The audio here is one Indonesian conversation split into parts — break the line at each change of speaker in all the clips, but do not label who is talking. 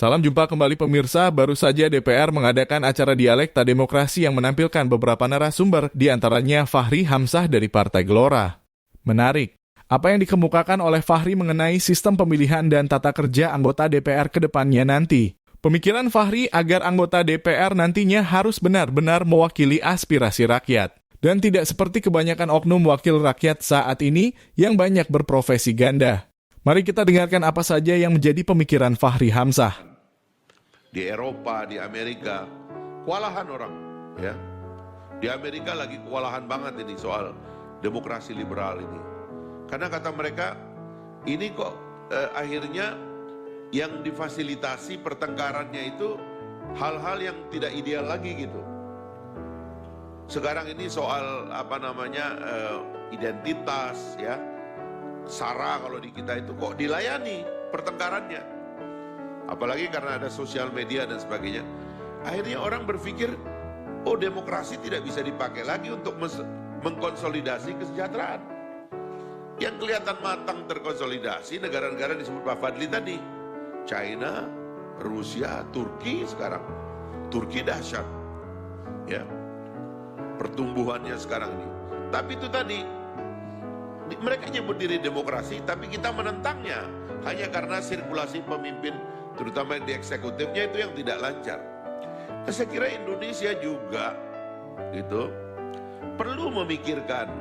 Salam jumpa kembali pemirsa, baru saja DPR mengadakan acara dialekta demokrasi yang menampilkan beberapa narasumber, di antaranya Fahri Hamzah dari Partai Gelora. Menarik, apa yang dikemukakan oleh Fahri mengenai sistem pemilihan dan tata kerja anggota DPR ke depannya nanti. Pemikiran Fahri agar anggota DPR nantinya harus benar-benar mewakili aspirasi rakyat. Dan tidak seperti kebanyakan oknum wakil rakyat saat ini yang banyak berprofesi ganda. Mari kita dengarkan apa saja yang menjadi pemikiran Fahri Hamzah.
Di Eropa, di Amerika, kewalahan orang. Ya. Di Amerika lagi kewalahan banget ini soal demokrasi liberal ini. Karena kata mereka, ini kok akhirnya yang difasilitasi pertengkarannya itu hal-hal yang tidak ideal lagi gitu. Sekarang ini soal identitas ya. SARA kalau di kita itu kok dilayani pertengkarannya, apalagi karena ada sosial media dan sebagainya. Akhirnya orang berpikir, oh demokrasi tidak bisa dipakai lagi untuk mengkonsolidasi kesejahteraan. Yang kelihatan matang terkonsolidasi negara-negara disebut Pak Fadli tadi, China, Rusia, Turki sekarang. Turki dahsyat, ya pertumbuhannya sekarang ini. Tapi itu tadi, mereka nyebut diri demokrasi, tapi kita menentangnya hanya karena sirkulasi pemimpin, terutama di eksekutifnya itu yang tidak lancar. Nah, saya kira Indonesia juga gitu perlu memikirkan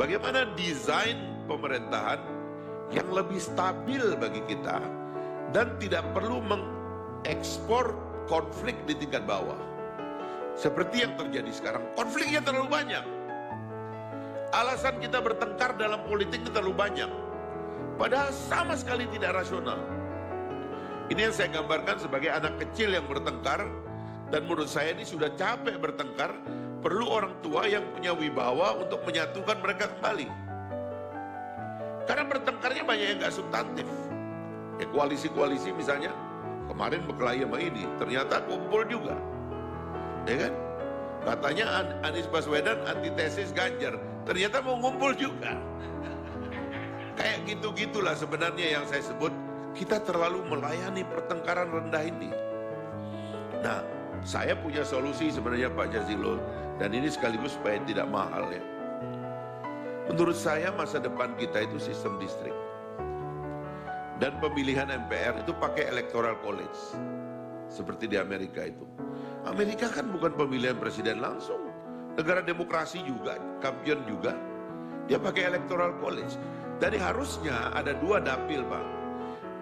bagaimana desain pemerintahan yang lebih stabil bagi kita dan tidak perlu mengekspor konflik di tingkat bawah. Seperti yang terjadi sekarang, konfliknya terlalu banyak. Alasan kita bertengkar dalam politik itu terlalu banyak, padahal sama sekali tidak rasional. Ini yang saya gambarkan sebagai anak kecil yang bertengkar, dan menurut saya ini sudah capek bertengkar. Perlu orang tua yang punya wibawa untuk menyatukan mereka kembali. Karena bertengkarnya banyak yang gak substantif. Ya, koalisi-koalisi misalnya, kemarin berkelahi sama ini, ternyata kumpul juga, ya kan? Katanya Anies Baswedan antitesis Ganjar, ternyata mau ngumpul juga. Kayak gitu-gitulah sebenarnya yang saya sebut, kita terlalu melayani pertengkaran rendah ini. Nah, saya punya solusi sebenarnya Pak Jazilul, dan ini sekaligus supaya tidak mahal ya. Menurut saya masa depan kita itu sistem distrik. Dan pemilihan MPR itu pakai electoral college. Seperti di Amerika itu. Amerika kan bukan pemilihan presiden langsung. Negara demokrasi juga, kampion juga. Dia pakai electoral college. Jadi harusnya ada 2 dapil Pak.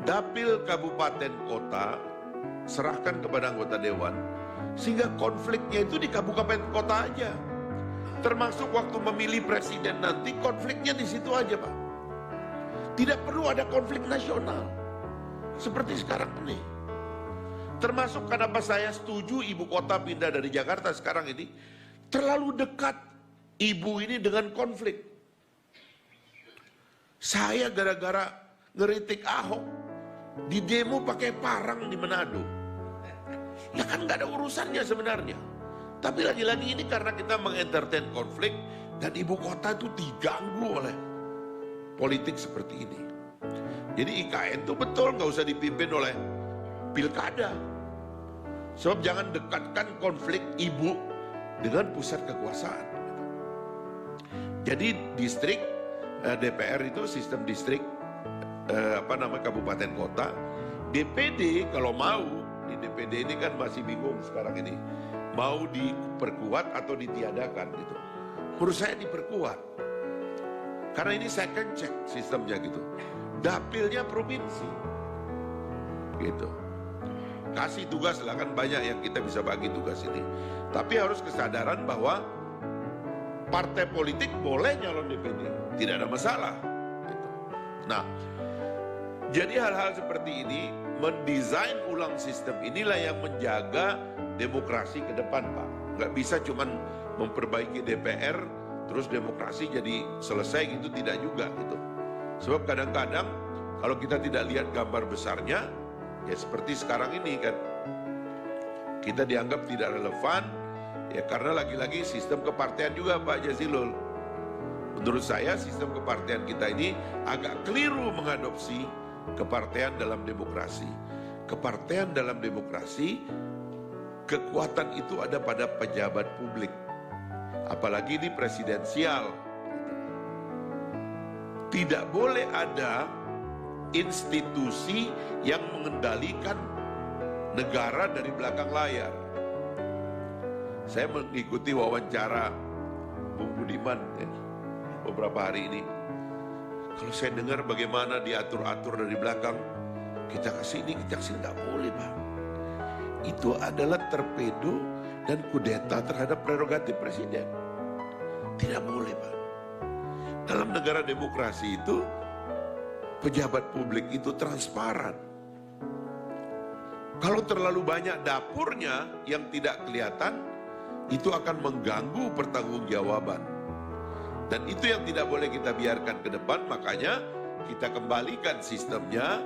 Dapil kabupaten kota serahkan kepada anggota dewan. Sehingga konfliknya itu di kabupaten kota aja. Termasuk waktu memilih presiden nanti konfliknya di situ aja Pak. Tidak perlu ada konflik nasional. Seperti sekarang ini. Termasuk kenapa saya setuju ibu kota pindah dari Jakarta sekarang ini, terlalu dekat ibu ini dengan konflik. Saya gara-gara ngeritik Ahok, di demo pakai parang di Manado. Ya kan gak ada urusannya sebenarnya. Tapi lagi-lagi ini karena kita mengentertain konflik, dan ibu kota itu diganggu oleh politik seperti ini. Jadi IKN itu betul gak usah dipimpin oleh pilkada. Sebab jangan dekatkan konflik ibu dengan pusat kekuasaan. Jadi distrik DPR itu sistem distrik kabupaten kota. DPD kalau mau, di DPD ini kan masih bingung sekarang ini, mau diperkuat atau ditiadakan gitu. Menurut saya diperkuat. Karena ini second check sistemnya gitu. Dapilnya provinsi. Gitu. Kasih tugas lah, kan banyak yang kita bisa bagi tugas ini. Tapi harus kesadaran bahwa partai politik boleh nyalon DPD, tidak ada masalah gitu. Nah, jadi hal-hal seperti ini, mendesain ulang sistem inilah yang menjaga demokrasi ke depan Pak. Nggak bisa cuman memperbaiki DPR terus demokrasi jadi selesai gitu, tidak juga gitu. Sebab kadang-kadang kalau kita tidak lihat gambar besarnya, ya seperti sekarang ini kan, kita dianggap tidak relevan, ya karena lagi-lagi sistem kepartean juga Pak Jazilul. Menurut saya sistem kepartean kita ini agak keliru mengadopsi kepartean dalam demokrasi. kepartean dalam demokrasi, kekuatan itu ada pada pejabat publik. Apalagi ini presidensial. Tidak boleh ada institusi yang mengendalikan negara dari belakang layar. Saya mengikuti wawancara Bung Budiman beberapa hari ini. Kalau saya dengar bagaimana diatur-atur dari belakang, kita kasih ini, kita kasih, nggak boleh, Pak. Itu adalah torpedo dan kudeta terhadap prerogatif presiden. Tidak boleh, Pak. Dalam negara demokrasi itu, pejabat publik itu transparan. Kalau terlalu banyak dapurnya yang tidak kelihatan, itu akan mengganggu pertanggungjawaban. Dan itu yang tidak boleh kita biarkan ke depan, makanya kita kembalikan sistemnya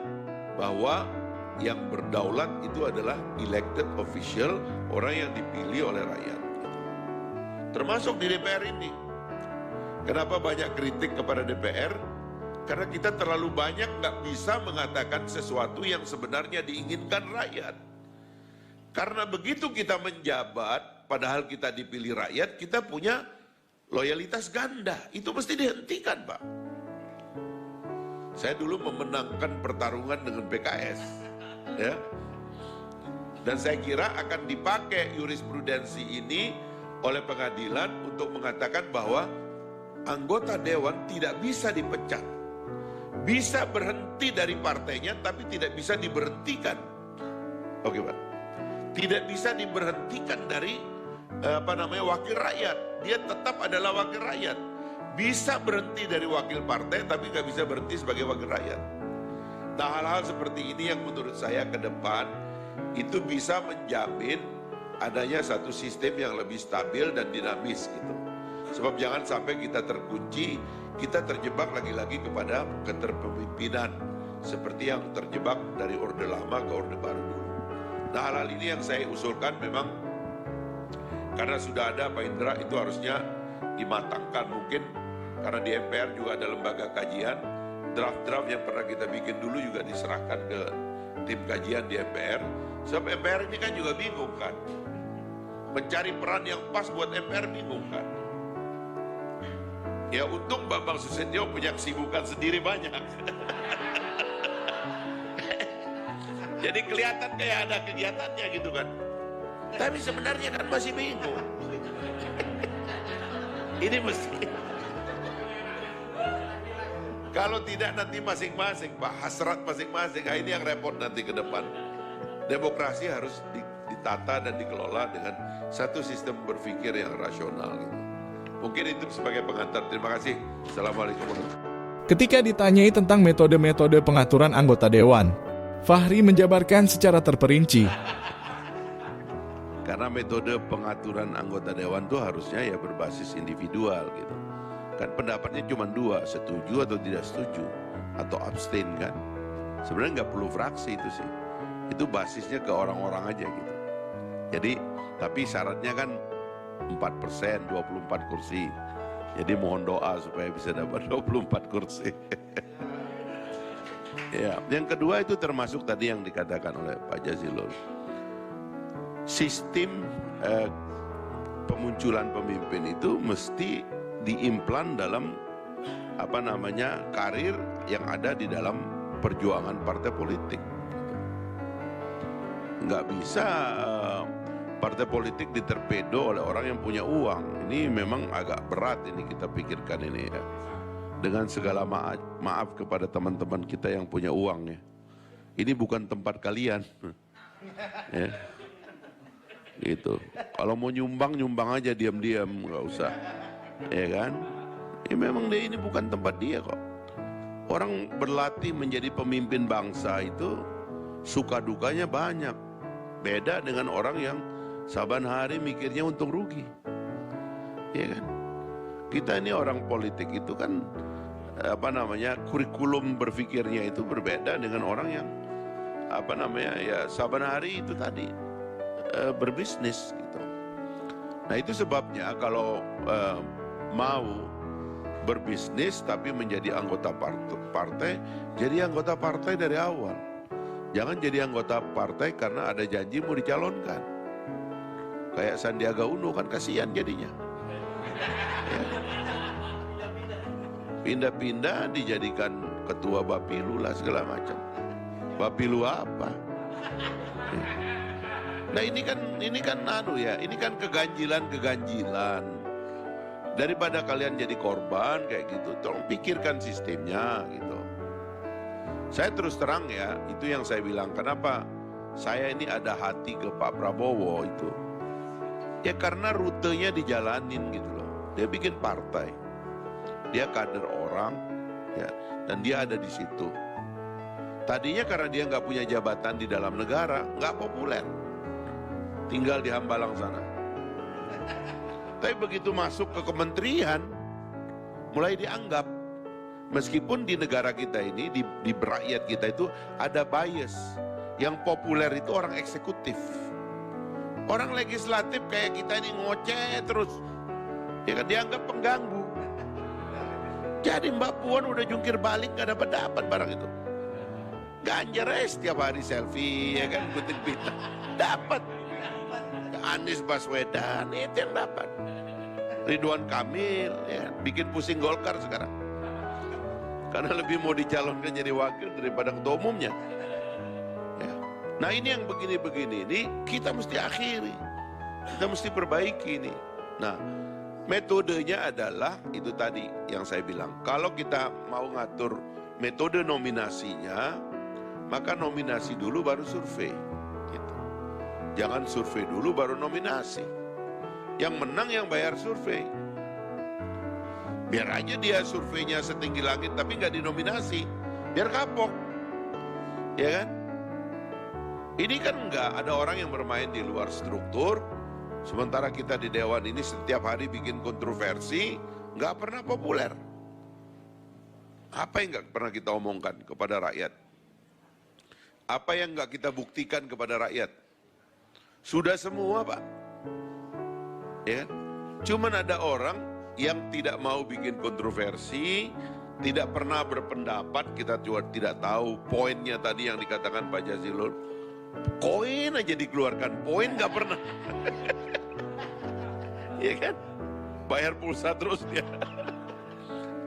bahwa yang berdaulat itu adalah elected official, orang yang dipilih oleh rakyat. Termasuk di DPR ini. Kenapa banyak kritik kepada DPR? Karena kita terlalu banyak nggak bisa mengatakan sesuatu yang sebenarnya diinginkan rakyat. Karena begitu kita menjabat, padahal kita dipilih rakyat, kita punya loyalitas ganda. Itu mesti dihentikan, Pak. Saya dulu memenangkan pertarungan dengan PKS, ya. Dan saya kira akan dipakai jurisprudensi ini oleh pengadilan untuk mengatakan bahwa anggota dewan tidak bisa dipecat. Bisa berhenti dari partainya, tapi tidak bisa diberhentikan. Oke, Pak. Tidak bisa diberhentikan dari wakil rakyat. Dia tetap adalah wakil rakyat. Bisa berhenti dari wakil partai, tapi nggak bisa berhenti sebagai wakil rakyat. Nah, hal-hal seperti ini yang menurut saya ke depan itu bisa menjamin adanya satu sistem yang lebih stabil dan dinamis gitu. Sebab jangan sampai kita terkunci, kita terjebak lagi-lagi kepada keterpemimpinan seperti yang terjebak dari Orde Lama ke Orde Baru dulu. Nah, hal-hal ini yang saya usulkan memang karena sudah ada Pak Indra, itu harusnya dimatangkan mungkin karena di MPR juga ada lembaga kajian, draft-draft yang pernah kita bikin dulu juga diserahkan ke tim kajian di MPR. Sebab MPR ini kan juga bingung kan, mencari peran yang pas buat MPR bingung kan. Ya untung Bambang Susatyo punya kesibukan sendiri banyak. Jadi kelihatan kayak ada kegiatannya gitu kan. Tapi sebenarnya kan masih bingung. Ini mesti. Kalau tidak nanti masing-masing, Pak, hasrat masing-masing. Nah, ini yang repot nanti ke depan. Demokrasi harus ditata dan dikelola dengan satu sistem berpikir yang rasional gitu. Mungkin itu sebagai pengantar. Terima kasih. Assalamualaikum.
Ketika ditanyai tentang metode-metode pengaturan anggota dewan, Fahri menjabarkan secara terperinci.
Karena metode pengaturan anggota dewan itu harusnya ya berbasis individual gitu. Kan pendapatnya cuma dua, setuju atau tidak setuju, atau abstain kan. Sebenarnya nggak perlu fraksi itu sih. Itu basisnya ke orang-orang aja gitu. Jadi, tapi syaratnya kan 4%, 24 kursi. Jadi mohon doa supaya bisa dapat 24 kursi. Ya, yang kedua itu termasuk tadi yang dikatakan oleh Pak Jazilul. Sistem pemunculan pemimpin itu mesti diimplan dalam karir yang ada di dalam perjuangan partai politik. Nggak bisa partai politik diterpedo oleh orang yang punya uang. Ini memang agak berat ini kita pikirkan ini ya. Dengan segala maaf kepada teman-teman kita yang punya uang ya. Ini bukan tempat kalian. Ya. Gitu. Kalau mau nyumbang aja diam-diam, nggak usah. Ya kan? Ya memang ini bukan tempat dia kok. Orang berlatih menjadi pemimpin bangsa itu suka dukanya banyak. Beda dengan orang yang saban hari mikirnya untung rugi. Ya kan? Kita ini orang politik itu kan kurikulum berpikirnya itu berbeda dengan orang yang saban hari itu tadi berbisnis gitu. Nah itu sebabnya kalau mau berbisnis tapi menjadi anggota partai, jadi anggota partai dari awal. Jangan jadi anggota partai karena ada janji mau dicalonkan. Kayak Sandiaga Uno kan kasihan jadinya. Ya. Pindah-pindah dijadikan ketua Bapilu lah segala macam. Bapilu apa? Ya. Nah ini kan ini kan keganjilan. Daripada kalian jadi korban kayak gitu, tolong pikirkan sistemnya gitu. Saya terus terang ya, itu yang saya bilang, kenapa saya ini ada hati ke Pak Prabowo itu. Ya karena rutenya dijalanin gitu loh. Dia bikin partai, dia kader orang, ya, dan dia ada di situ. Tadinya karena dia nggak punya jabatan di dalam negara, nggak populer, tinggal di Hambalang sana. Tapi begitu masuk ke kementerian, mulai dianggap. Meskipun di negara kita ini, di rakyat kita itu ada bias. Yang populer itu orang eksekutif. Orang legislatif kayak kita ini ngoceh terus. Ya kan dianggap pengganggu. Jadi Mbak Puan udah jungkir balik gak dapat barang itu. Ganjar setiap hari selfie, ya kan, gunting pita. Dapat. Anies Baswedan, itu yang dapat. Ridwan Kamil, ya, bikin pusing Golkar sekarang. Karena lebih mau dicalonkan jadi wakil daripada ketua umumnya. Ya. Nah ini yang begini-begini ini kita mesti akhiri. Kita mesti perbaiki ini. Nah metodenya adalah itu tadi yang saya bilang. Kalau kita mau ngatur metode nominasinya, maka nominasi dulu baru survei. Gitu. Jangan survei dulu baru nominasi. Yang menang yang bayar survei. Biar aja dia surveinya setinggi langit tapi nggak dinominasi, biar kapok, ya kan? Ini kan nggak ada orang yang bermain di luar struktur, sementara kita di Dewan ini setiap hari bikin kontroversi, nggak pernah populer. Apa yang nggak pernah kita omongkan kepada rakyat? Apa yang nggak kita buktikan kepada rakyat? Sudah semua, Pak. Ya kan? Cuman ada orang yang tidak mau bikin kontroversi, tidak pernah berpendapat, kita juga tidak tahu poinnya tadi yang dikatakan Pak Jazilul. Koin aja dikeluarkan, poin nggak pernah. Ya kan? Bayar pulsa terus dia.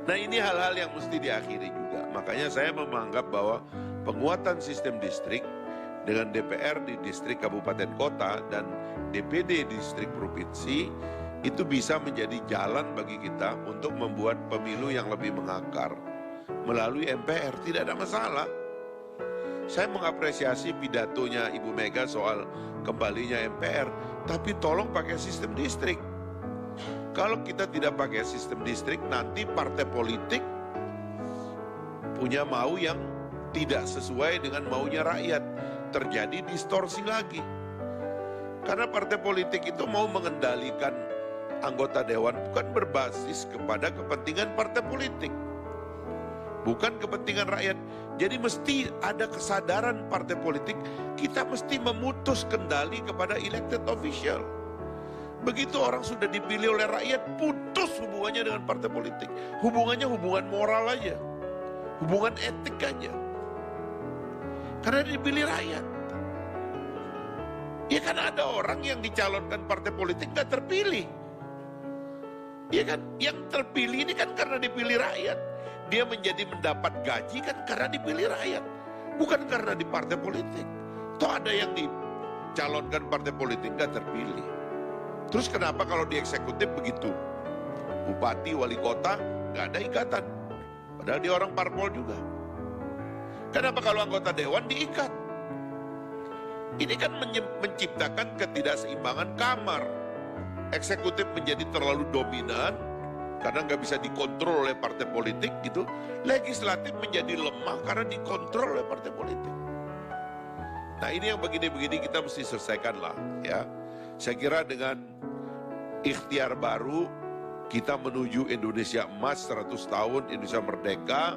Nah ini hal-hal yang mesti diakhiri juga. Makanya saya menganggap bahwa penguatan sistem distrik dengan DPR di distrik kabupaten kota dan DPD di distrik provinsi itu bisa menjadi jalan bagi kita untuk membuat pemilu yang lebih mengakar. Melalui MPR tidak ada masalah. Saya mengapresiasi pidatonya Ibu Mega soal kembalinya MPR, tapi tolong pakai sistem distrik. Kalau kita tidak pakai sistem distrik, nanti partai politik punya mau yang tidak sesuai dengan maunya rakyat. Terjadi distorsi lagi. Karena partai politik itu mau mengendalikan anggota dewan bukan berbasis kepada kepentingan partai politik, bukan kepentingan rakyat. Jadi mesti ada kesadaran partai politik, kita mesti memutus kendali kepada elected official. Begitu orang sudah dipilih oleh rakyat, putus hubungannya dengan partai politik. Hubungannya hubungan moral aja, hubungan etik aja. Karena dipilih rakyat. Ya kan ada orang yang dicalonkan partai politik gak terpilih. Ya kan, yang terpilih ini kan karena dipilih rakyat. Dia mendapat gaji kan karena dipilih rakyat, bukan karena di partai politik. Toh ada yang dicalonkan partai politik gak terpilih. Terus kenapa kalau di eksekutif begitu? Bupati, wali kota gak ada ikatan, padahal dia orang parpol juga. Kenapa kalau anggota dewan diikat? Ini kan menciptakan ketidakseimbangan kamar. Eksekutif menjadi terlalu dominan karena nggak bisa dikontrol oleh partai politik gitu. Legislatif menjadi lemah karena dikontrol oleh partai politik. Nah ini yang begini-begini kita mesti selesaikan lah ya. Saya kira dengan ikhtiar baru kita menuju Indonesia emas 100 tahun, Indonesia merdeka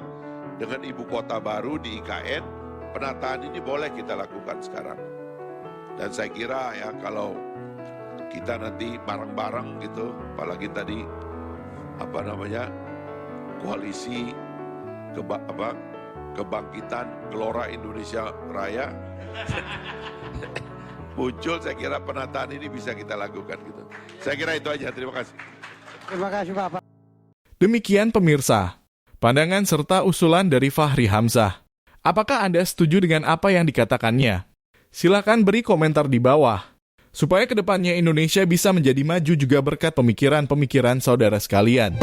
dengan ibu kota baru di IKN, penataan ini boleh kita lakukan sekarang. Dan saya kira ya kalau kita nanti bareng-bareng gitu, apalagi tadi kebangkitan Gelora Indonesia Raya muncul, saya kira penataan ini bisa kita lakukan gitu. Saya kira itu aja, terima kasih.
Terima kasih Bapak.
Demikian pemirsa, pandangan serta usulan dari Fahri Hamzah. Apakah Anda setuju dengan apa yang dikatakannya? Silakan beri komentar di bawah, supaya kedepannya Indonesia bisa menjadi maju juga berkat pemikiran-pemikiran saudara sekalian.